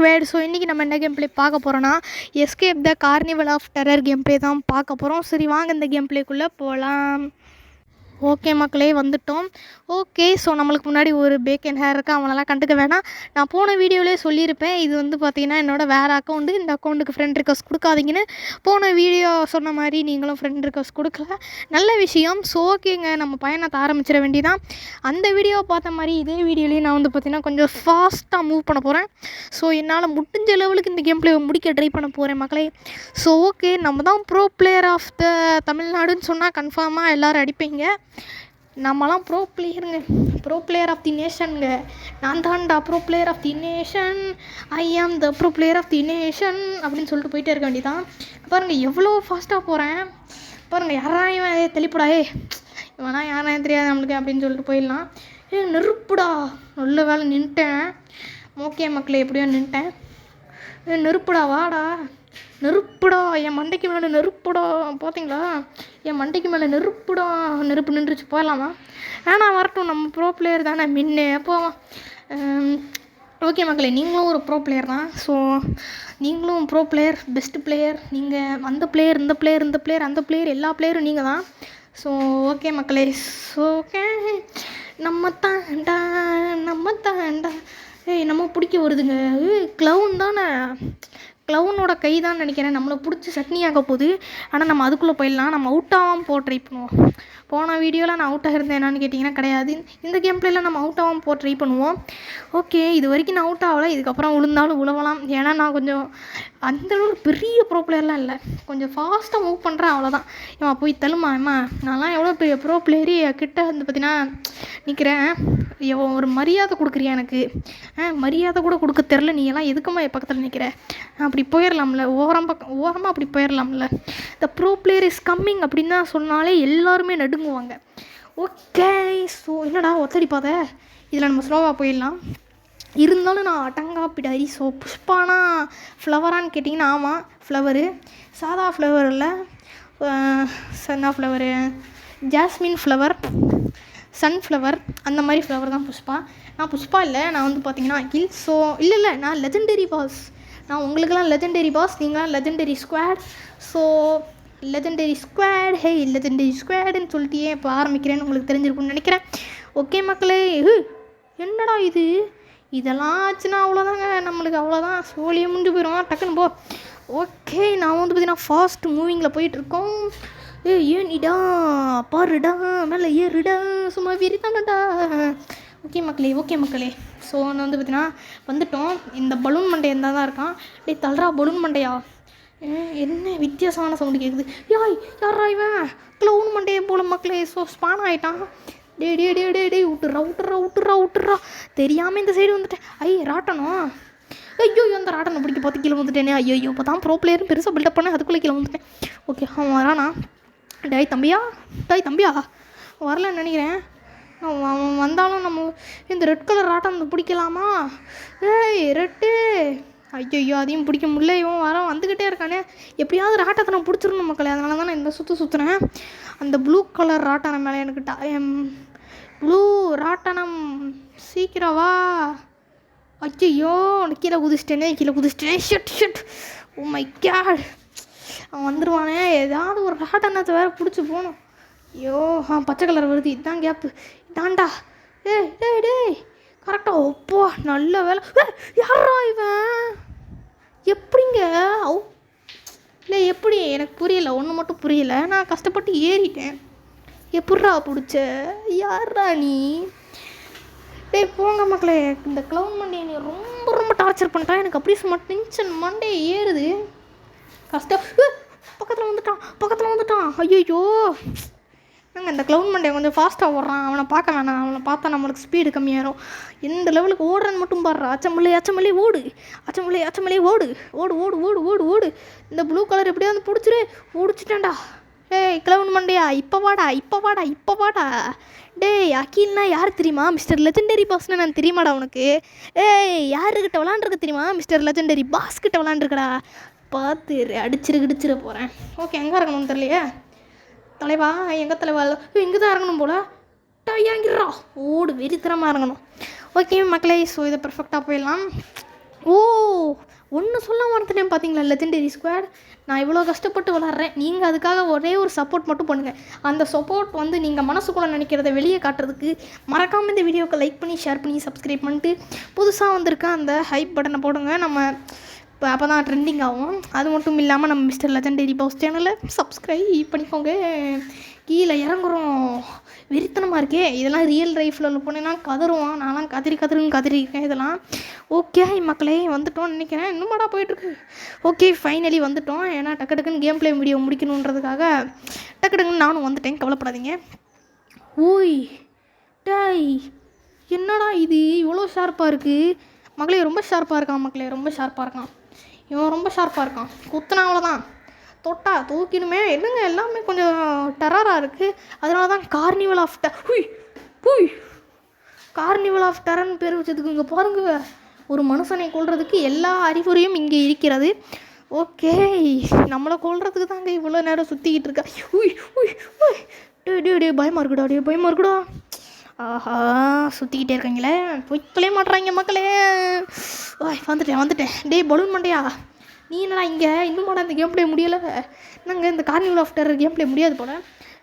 ஸ்குவேட். So இன்றைக்கி நம்ம என்ன கேம் ப்ளே பார்க்க போகிறோன்னா escape the carnival of terror game play தான் பார்க்க போகிறோம். சரி வாங்க இந்த கேம் ப்ளேக்குள்ளே போகலாம். ஓகே மக்களே வந்துவிட்டோம். ஓகே ஸோ நம்மளுக்கு முன்னாடி ஒரு பேக் அண்ட் ஹேர் இருக்குது, அவங்களெல்லாம் கண்டுக்க வேணாம். நான் போன வீடியோவிலே சொல்லியிருப்பேன், இது வந்து பார்த்திங்கன்னா என்னோடய வேறு அக்கௌண்ட்டு, இந்த அக்கௌண்ட்டுக்கு ஃப்ரெண்ட் ரிக்வெஸ்ட் கொடுக்காதீங்கன்னு. போன வீடியோ சொன்ன மாதிரி நீங்களும் ஃப்ரெண்ட் ரிக்வெஸ்ட் கொடுக்கல, நல்ல விஷயம். ஸோ ஓகேங்க, நம்ம பயணத்தை ஆரம்பிச்சிட வேண்டியதான். அந்த வீடியோவை பார்த்த மாதிரி இதே வீடியோலேயும் நான் வந்து பார்த்திங்கன்னா கொஞ்சம் ஃபாஸ்ட்டாக மூவ் பண்ண போகிறேன். ஸோ என்னால் முடிஞ்ச லெவலுக்கு இந்த கேம் ப்ளே முடிக்க ட்ரை பண்ண போகிறேன் மக்களே. ஸோ ஓகே, நம்ம தான் ப்ரோ பிளேயர் ஆஃப் த தமிழ்நாடுன்னு சொன்னால் கன்ஃபார்மாக எல்லோரும் அடிப்பீங்க. நம்மலாம் ப்ரோ பிளேயருங்க, ப்ரோ பிளேயர் ஆஃப் தி நேஷனுங்க. நான் தான்டா pro player of the nation, I am the pro player of the nation அப்படின்னு சொல்லிட்டு போயிட்டே இருக்க வேண்டியதான். பாருங்கள் எவ்வளோ ஃபாஸ்ட்டாக போகிறேன் பாருங்கள். யாராயும் தெளிப்படாயே, இவனா யாராயும் தெரியாது நம்மளுக்கு அப்படின்னு சொல்லிட்டு போயிடலாம். நெருப்புடா, நல்ல வேலை நின்ட்டேன். ஓகே மக்களே, எப்படியோ நின்ட்டேன். நெருப்புடா வாடா, நெருப்புடா, என் மண்டைக்கு மேலே நெருப்புடா. பார்த்தீங்களா, என் மண்டைக்கு மேலே நெருப்புடா. நெருப்பு நின்றுச்சு, போகலாமா? வரட்டும், நம்ம ப்ரோ பிளேயர் தானே, மின்னே போவோம். ஓகே மக்களே, நீங்களும் ஒரு ப்ரோ பிளேயர் தான். ஸோ நீங்களும் ப்ரோ பிளேயர், பெஸ்ட்டு பிளேயர் நீங்கள். அந்த பிளேயர், இந்த பிளேயர், இந்த பிளேயர், அந்த பிளேயர், எல்லா பிளேயரும் நீங்கள் தான். ஸோ ஓகே மக்களே, ஸோ ஓகே நம்ம தாண்டா, நம்ம தாண்டா. நம்ம பிடிக்க வருதுங்க. க்ளவுன் தானே, க்ளவுனோட கை தான் நினைக்கிறேன் நம்மளை பிடிச்சி சட்னியாக போகுது. ஆனால் நம்ம அதுக்குள்ளே போயிடலாம். நம்ம அவுட் ஆகாமல் ட்ரை பண்ணுவோம். போன வீடியோவில் நான் அவுட் ஆகிருந்தேன் என்னன்னு கேட்டிங்கன்னா கிடையாது. இந்த கேம் பிளேயில் நம்ம அவுட் ஆகாமல் ட்ரை பண்ணுவோம். ஓகே, இது வரைக்கும் நான் அவுட் ஆகலை, இதுக்கப்புறம் விழுந்தாலும் விழவலாம். ஏன்னா நான் கொஞ்சம் அந்தளவுக்கு பெரிய ப்ரோ பிளேயர்லாம் இல்லை, கொஞ்சம் ஃபாஸ்ட்டாக மூவ் பண்ணுறேன், அவ்வளோதான். ஏம்மா போய் தள்ளுமா, ஏம்மா நான்லாம் எவ்வளோ பெரிய ப்ரோ பிளேயரு கிட்ட வந்து பார்த்தீங்கன்னா நிற்கிறேன். ஒரு மரியாதை கொடுக்குறியா எனக்கு? மரியாதை கூட கொடுக்க தெரில, நீ எல்லாம் எதுக்குமா என் பக்கத்தில் நிற்கிற? அப்படி போயிடலாம்ல, ஓரமாக அப்படி போயிடலாம்ல. த ப்ரோ பிளேயர் இஸ் கம்மிங் அப்படின்னு தான் சொன்னாலே எல்லாருமே நடுங்குவாங்க. ஓகே ஸோ என்னடா ஒத்தடிப்பாத, இதில் நம்ம ஸ்லோவாக போயிடலாம். இருந்தாலும் நான் அடங்கா பிடாரி. ஸோ புஷ்பானா ஃப்ளவரான்னு கேட்டிங்கன்னா ஆமாம், ஃப்ளவரு. சாதா ஃப்ளவர் இல்லை, chana flower, jasmine flower, sunflower, அந்த மாதிரி ஃப்ளவர் தான் புஷ்பா. நான் புஷ்பா இல்லை, நான் வந்து பார்த்தீங்கன்னா அகில். ஸோ இல்லை நான் லெஜெண்டரி பாஸ். நான் உங்களுக்கெல்லாம் லெஜெண்டரி பாஸ், நீங்களாம் legendary squad. So legendary squad, hey legendary ஸ்குவாடுன்னு சொல்லிட்டு ஏன் இப்போ ஆரம்பிக்கிறேன்னு உங்களுக்கு தெரிஞ்சிருக்குன்னு நினைக்கிறேன். ஓகே மக்களே, என்னடா இது, இதெல்லாம் ஆச்சுன்னா அவ்வளோதாங்க, நம்மளுக்கு அவ்வளோதான், சோழியை முடிஞ்சு போயிடும், டக்குன்னு போ. ஓகே, நான் வந்து பார்த்தீங்கன்னா ஃபாஸ்ட் மூவிங்கில் போயிட்டுருக்கோம். ஏன்டா பாருடா, மேலே ஏறுடா, சும்மா வெறிதானடா. ஓகே மக்களே. ஸோ நான் வந்து பார்த்தீங்கன்னா வந்துட்டோம். இந்த பலூன் மண்டை இருந்தால் தான் இருக்கான். தள்ளுறா பலூன் மண்டையா, என்ன வித்தியாசமான சவுண்டு கேட்குது. யாரா இவன்? க்ளவுன் மண்டையை போல மக்களே. ஸோ ஸ்பான் ஆகிட்டான். டே விட்டுறா. தெரியாமல் இந்த சைடு வந்துட்டேன். ராட்டணும். ஐயோ அந்த ராட்டனை பிடிக்க பார்த்து கீழே வந்துட்டேனே. ஐயோ இப்போ தான் ப்ரோ பிளேயர்னு பெருசாக பில்டப் பண்ணேன், அதுக்குள்ளே கீழே வந்துட்டேன். ஓகே அவன் வரானா? டாய் தம்பியா வரலன்னு நினைக்கிறேன். அவன் வந்தாலும் நம்ம இந்த ரெட் கலர் ராட்டம் பிடிக்கலாமா? ரெட்டு, ஐயோ அதையும் பிடிக்க முடியல. இவன் வந்துக்கிட்டே இருக்கானே. எப்படியாவது ராட்டத்தை நான் பிடிச்சிடணும் மக்களே, அதனால தான் நான் இந்த சுற்றுறேன். அந்த ப்ளூ கலர் ராட்டனம் மேலே எனக்கு ப்ளூ ராட்டனம் சீக்கிரம் வா. ஐயோ கீழே குதிச்சிட்டேனே. ஷட் ஓ மை காட், அவன் வந்துடுவானே. ஏதாவது ஒரு ராட்டனத்தை வேறு பிடிச்சி போகணும். ஐயோ பச்சை கலர் வருது, இதுதான் கேப்பு, இதாண்டா. டேய் கரெக்டாக ஒப்போ, நல்ல வேலை. யாரா இவன்? எப்படிங்க இல்லை எப்படி எனக்கு புரியலை, ஒன்று மட்டும் புரியலை. நான் கஷ்டப்பட்டு ஏறிட்டேன், எப்பட்றா பிடிச்ச? யாரா நீ? டேய் போங்க மக்களே, இந்த க்ளவுன் மண்டையை நீ ரொம்ப டார்ச்சர் பண்ணிட்டான். எனக்கு அப்படியே சும்மா டென்ஷன், மண்டையை ஏறுது, கஷ்டம். பக்கத்தில் வந்துட்டான். ஐயோ நாங்கள் இந்த க்ளவுன் மண்டையை கொஞ்சம் ஃபாஸ்ட்டாக ஓடுறான். அவனை பார்க்க வேணாம், அவனை பார்த்தா நம்மளுக்கு ஸ்பீடு கம்மியாயிரும். எந்த லெவலுக்கு ஓடுறன்னு மட்டும் பாடுறா. அச்சமல்லி ஓடு. இந்த ப்ளூ கலர் எப்படியா வந்து பிடிச்சிட்டேன்டா. க்ளவுன் மண்டையா, இப்போ வாடா. டேய் அகில்னா யார் தெரியுமா? மிஸ்டர் லெஜெண்டரி பாஸ்னா நான் தெரியுமாடா உனக்கு? யாருக்கிட்ட விளாண்டுருக்க தெரியுமா? மிஸ்டர் லெஜெண்டரி பாஸ் கிட்ட விளாண்டுருக்கடா. பார்த்து அடிச்சிட போகிறேன். ஓகே, எங்கே இறங்கணும்னு தெரியலையே. தலைவா எங்கே தலைவா? இங்கே தான் இறங்கணும் போல். இறங்கிடுறா, ஓடு வெறித்தனமாக இறங்கணும். ஓகே மக்களே, ஸோ இதை பர்ஃபெக்டாக போயிடலாம். ஓ ஒன்று சொல்ல மறந்துட்டேன் பார்த்தீங்களா, லெஜெண்டரி ஸ்குவாட். நான் இவ்வளோ கஷ்டப்பட்டு விளாட்றேன், நீங்கள் அதுக்காக ஒரே ஒரு சப்போர்ட் மட்டும் பண்ணுங்கள். அந்த சப்போர்ட் வந்து நீங்கள் மனசுக்குள்ளே நினைக்கிறத வெளியே காட்டுறதுக்கு மறக்காமல் இந்த வீடியோவுக்கு லைக் பண்ணி ஷேர் பண்ணி சப்ஸ்கிரைப் பண்ணிட்டு புதுசாக வந்திருக்க அந்த ஹைப் பட்டனை போடுங்க. நம்ம இப்போ அப்போ தான் ட்ரெண்டிங் ஆகும். அது மட்டும் இல்லாமல் நம்ம மிஸ்டர் லெஜெண்டரி பாஸ் சேனலை சப்ஸ்கிரைப் பண்ணிக்கோங்க. கீழே இறங்குறோம், வெறித்தனமாக இருக்கே. இதெல்லாம் ரியல் லைஃப்பில் போனேன்னா கதறுவான். நான்லாம் கதறியிருக்கேன் இதெல்லாம். ஓகே மக்களே, வந்துட்டோம்னு நினைக்கிறேன். இன்னுமாடா போயிட்டுருக்கு. ஓகே, ஃபைனலி வந்துட்டோம். ஏன்னா டக்குன்னு கேம் பிளே வீடியோ முடிக்கணுன்றதுக்காக டக்குன்னு நானும் வந்துட்டேன். கவலைப்படாதீங்க. ஓய் டேய், என்னடா இது இவ்வளோ ஷார்ப்பாக இருக்குது மக்களே. ரொம்ப ஷார்ப்பாக இருக்கான் மக்களே, ரொம்ப ஷார்ப்பாக இருக்கான். இவன் ரொம்ப ஷார்ப்பாக இருக்கான். குத்துனா அவ்வளோதான், தொட்டா தூக்கிடுமே. என்னங்க எல்லாமே கொஞ்சம் டெரராக இருக்குது. அதனால தான் கார்னிவல் ஆஃப் கார்னிவல் ஆஃப் டெரர்னு பேர் வச்சதுக்கு. இங்கே பாருங்க, ஒரு மனுஷனை கொல்றதுக்கு எல்லா அறிகுறியும் இங்கே இருக்கிறது. ஓகே, நம்மளை கொல்றதுக்கு தாங்க இவ்வளோ நேரம் சுற்றிக்கிட்டு இருக்கா. டே பயமாக இருக்குடா. ஆஹா, சுற்றிக்கிட்டே இருக்காங்களே, போய்க்கலே மாட்டுறாங்க மக்களே. வந்துட்டேன். டே பலூன் மண்டையா, நீ என்னடா இங்கே இன்னும் இந்த கேம் பிளே முடியலை? நாங்கள் இந்த carnival of terror game play முடியாது போல்.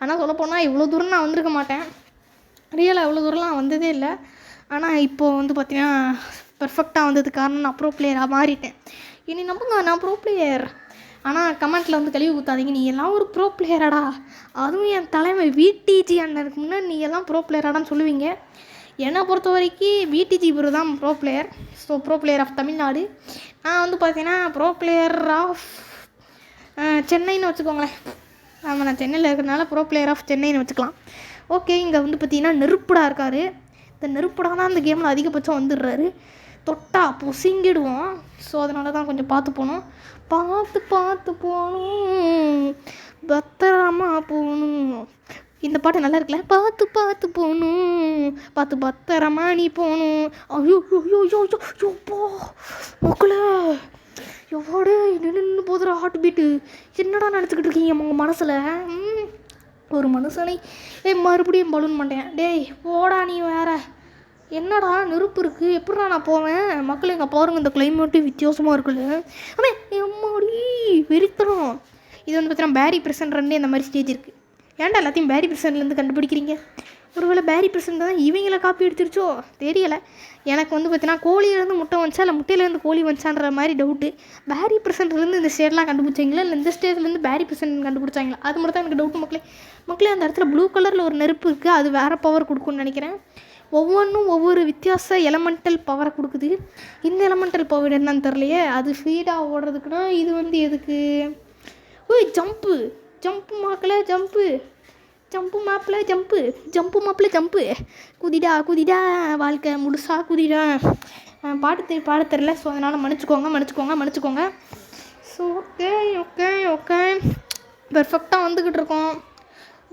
ஆனால் சொல்லப்போனால் இவ்வளோ தூரம் நான் வந்திருக்க மாட்டேன். ரியலாக இவ்வளோ தூரம்லாம் வந்ததே இல்லை. ஆனால் இப்போது வந்து பார்த்தீங்கன்னா பெர்ஃபெக்டாக வந்தது காரணம் நான் ப்ரோ பிளேயராக மாறிட்டேன். இனி நம்புங்க, நான் ப்ரோ பிளேயர். ஆனால் கமெண்ட்டில் வந்து கழிவு ஊற்றாதீங்க, நீ எல்லாம் ஒரு ப்ரோ பிளேயராடா, அதுவும் என் தலைமை விடிஜி அண்ணனுக்கு முன்னாடி நீ எல்லாம் ப்ரோ பிளேயராடான்னு சொல்லுவீங்க. என்னை பொறுத்த வரைக்கும் விடிஜி ப்ரோ தான் pro player. So pro player of Tamil Nadu. நான் வந்து பார்த்தீங்கன்னா ப்ரோ பிளேயர் ஆஃப் சென்னைன்னு வச்சுக்கோங்களேன். ஆமாம், நான் சென்னையில் இருக்கிறதுனால ப்ரோ பிளேயர் ஆஃப் சென்னைன்னு வச்சுக்கலாம். ஓகே, இங்கே வந்து பார்த்தீங்கன்னா நெருப்புடா இருக்கார். இந்த நெருப்புடா தான் இந்த கேமில் அதிகபட்சம் வந்துடுறாரு. தொட்டா பொசிங்கிடுவோம். ஸோ அதனால தான் கொஞ்சம் பார்த்து போகணும், பத்திரமா போகணும். இந்த பாட்டு நல்லா இருக்குல்ல, பார்த்து போகணும், பத்திரமா நீ போகணும். ஐயோப்போ மக்களே, எவ்வளோ நின்று போதுற ஹார்ட் பீட்டு. என்னடா நினச்சிக்கிட்டு இருக்கீங்க உங்கள் மனசில்? ஒரு மனுஷனை மறுபடியும் பலூன் மாட்டேன். டேய் போடா, நீ வேற என்னடா நெருப்பு இருக்குது, எப்படிடா நான் போவேன்? மக்கள் எங்கள் பாருங்க, இந்த கிளைமேட்டு வித்தியாசமாக இருக்குல்ல. எம்மாடி வெறித்தனம். இது வந்து பார்த்தீங்கன்னா பேரி பிரசன்ட்லேருந்து இந்த மாதிரி ஸ்டேஜ் இருக்குது. ஏன்டா எல்லாத்தையும் பேரி பிரசன்ட்லேருந்து கண்டுபிடிக்கிறீங்க? ஒருவேளை பேரி பிரசன்ட் தான் இவங்களை காப்பி எடுத்துருச்சோ தெரியலை. எனக்கு வந்து பார்த்தீங்கன்னா கோழியிலேருந்து முட்டை வந்துச்சா இல்லை முட்டையிலேருந்து கோழி வந்துச்சான்ற மாதிரி டவுட்டு. பேரி பிரசன்ட்லேருந்து இந்த ஸ்டேட்லாம் கண்டுபிடிச்சிங்களா இல்லை இந்த ஸ்டேட்லேருந்து பேரி பிரசன்ட் கண்டுபிடிச்சாங்களா? அது மட்டும் தான் எனக்கு டவுட்டு மக்களே. அந்த இடத்துல ப்ளூ கலரில் ஒரு நெருப்பு இருக்குது, அது வேறு பவர் கொடுக்குன்னு நினைக்கிறேன். ஒவ்வொன்றும் ஒவ்வொரு வித்தியாச எலமெண்டல் பவரை கொடுக்குது. இந்த எலமெண்டல் பவர் என்னன்னு தெரியலையே. அது ஸ்பீடாக ஓடுறதுக்குன்னா இது வந்து எதுக்கு? ஓய் ஜம்ப்பு மாப்பிள்ள ஜம்ப்பு குதிடா வாழ்க்கை முழுசா குதிடா. பாட தெரில. ஸோ அதனால் மன்னிச்சுக்கோங்க. ஸோ ஓகே பெர்ஃபெக்டாக வந்துக்கிட்டு இருக்கோம்.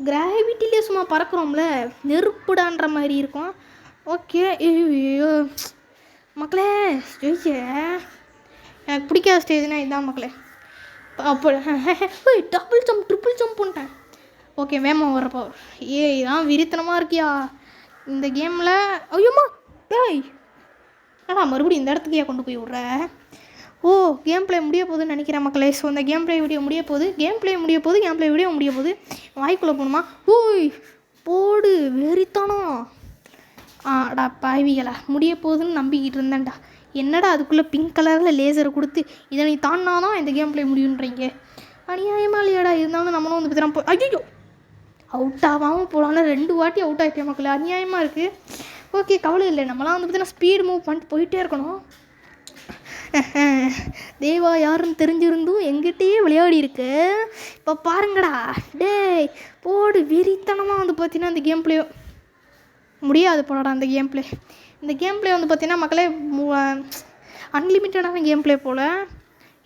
கிராவிட்டிலே சும்மா பறக்கிறோம்ல, நெருப்புடான்ற மாதிரி இருக்கும். ஓகே, ஐயோ மக்களே, ஸ்டேஜ் எனக்கு பிடிக்காத ஸ்டேஜ்னா இதுதான் மக்களே. அப்போ டபுள் ஜம்ப் ட்ரிபிள் ஜம்ப் பண்ணிட்டேன். ஓகே, வேகமாக வர்றப்போ இதான் விரித்தனமாக இருக்கியா இந்த கேமில். ஐயோம்மா டேய், மறுபடியும் இந்த இடத்துக்கு கொண்டு போய் விட்ற. கேம் பிளே முடிய போகுதுன்னு நினைக்கிறேன் மக்களே. ஸோ இந்த கேம் பிளே வீடியோ முடிய போகுது. வாய்க்குள்ளே போகணுமா? போடு வெறித்தனம். ஆடா பாவிகளா, முடிய போகுதுன்னு நம்பிக்கிட்டு இருந்தேன்டா. என்னடா அதுக்குள்ளே பிங்க் கலரில் லேசரை கொடுத்து இதை நீ தாண்டினாதான் இந்த கேம் பிளே முடியுன்றீங்க. அநியாயமா இல்லையாடா? இருந்தாலும் நம்மளும் வந்து பார்த்தீங்கன்னா ஐயோ அவுட் ஆகாமல் போகலான்னு 2 வாட்டி அவுட் ஆகிட்டேன் மக்களே. அநியாயமாக இருக்குது. ஓகே, கவலை இல்லை. நம்மளாம் வந்து பார்த்தீங்கன்னா ஸ்பீடு மூவ் பண்ணிட்டு போயிட்டே இருக்கணும். தேவா யாருன்னு தெரிஞ்சிருந்தும் எங்கிட்டயே விளையாடி இருக்கு. இப்போ பாருங்கடா, டேய் போடு வெறித்தனமாக வந்து பார்த்தீங்கன்னா இந்த கேம் பிளே முடியாது போலடா. இந்த கேம் பிளே வந்து பார்த்தீங்கன்னா மக்களே அன்லிமிட்டடான கேம் பிளே போல்.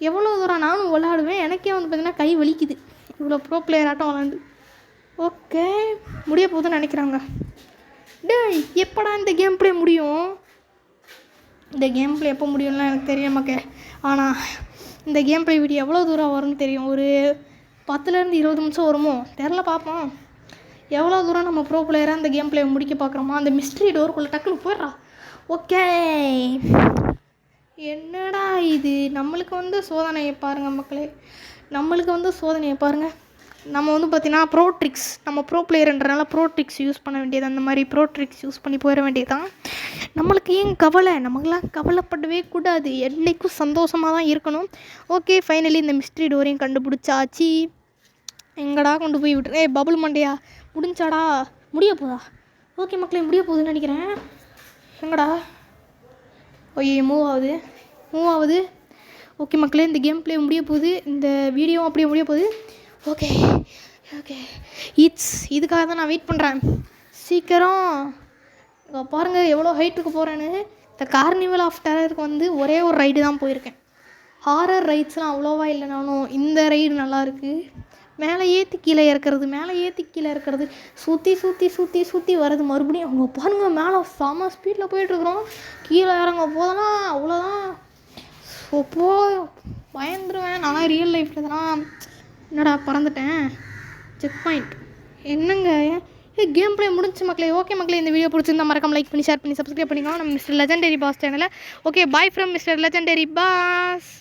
எவ்வளோ தூரம் நானும் விளையாடுவேன், எனக்கே வந்து பார்த்தீங்கன்னா கை வலிக்குது இவ்வளோ ப்ரோ பிளேயர் ஆட்டம் விளாண்டு. ஓகே, முடிய போகுதுன்னு நினைக்கிறாங்க. டேய் எப்படா இந்த கேம் பிளே முடியும்? இந்த கேம் பிளே எப்போ முடியும்லாம் எனக்கு தெரியும் மக்களே. ஆனால் இந்த கேம் பிளே வீடியோ எவ்வளோ தூரம் வரும்னு தெரியும். ஒரு 10 to 20 நிமிஷம் வருமோ தெரில, பார்ப்போம். எவ்வளோ தூரம் நம்ம ப்ரோ பிளேயராக இந்த கேம் பிளே முடிக்க பார்க்குறோமா. அந்த மிஸ்ட்ரி டோருக்குள்ளே டக்குன்னு போயிடுறா. ஓகே, என்னடா இது, நம்மளுக்கு வந்து சோதனையை பாருங்கள் மக்களே, நம்மளுக்கு வந்து சோதனையை பாருங்கள். நம்ம வந்து பார்த்திங்கன்னா ப்ரோட்ரிக்ஸ், நம்ம ப்ரோ பிளேயர்ன்றனால ப்ரோட்ரிக்ஸ் யூஸ் பண்ண வேண்டியது, அந்த மாதிரி ப்ரோட்ரிக்ஸ் யூஸ் பண்ணி போயிட வேண்டியது தான். நம்மளுக்கு ஏன் கவலை, நமக்குலாம் கவலைப்படவே கூடாது, என்றைக்கும் சந்தோஷமாக தான் இருக்கணும். ஓகே, ஃபைனலி இந்த மிஸ்ட்ரி டோரையும் கண்டுபிடிச்சாச்சு. எங்கடா கொண்டு போய் விட்டுரு, பபுள் மண்டையா, முடிஞ்சாடா, முடிய போதா? ஓகே மக்களே, முடிய போகுதுன்னு நினைக்கிறேன். எங்கடா, ஐயோ மூவ் ஆகுது. ஓகே மக்களே, இந்த கேம் பிளே முடிய போகுது, இந்த வீடியோ அப்படியே முடிய போகுது. ஓகே இதுக்காக தான் நான் வெயிட் பண்ணுறேன். சீக்கிரம் பாருங்கள் எவ்வளோ ஹைட்டுக்கு போகிறேன்னு. இந்த கார்னிவல் ஆஃப் டெரருக்கு வந்து ஒரே ஒரு ரைடு தான் போயிருக்கேன். ஹாரர் ரைட்ஸ்லாம் அவ்வளோவா இல்லைனாலும் இந்த ரைடு நல்லாயிருக்கு. மேலே ஏற்றி கீழே இறக்குறது, சுற்றி வர்றது மறுபடியும். அவங்க பாருங்கள், மேலே செம ஸ்பீடில் போயிட்டுருக்குறோம், கீழே இறங்க போதெல்லாம் அவ்வளோதான். பயந்துருவேன் நான் ரியல் லைஃப்பில் இதெல்லாம். என்னடா பறந்துட்டேன், செக் பாயிண்ட் என்னங்க. கேம் பிளே முடிஞ்சு மக்களே. ஓகே மக்களே, இந்த வீடியோ பிடிச்சிருந்தா மறக்காம லைக் பண்ணி ஷேர் பண்ணி சப்ஸ்கிரைப் பண்ணிக்கலாம் நம்ம மிஸ்டர் லெஜெண்டரி பாஸ் சேனலை. Okay, bye from mister legendary pass.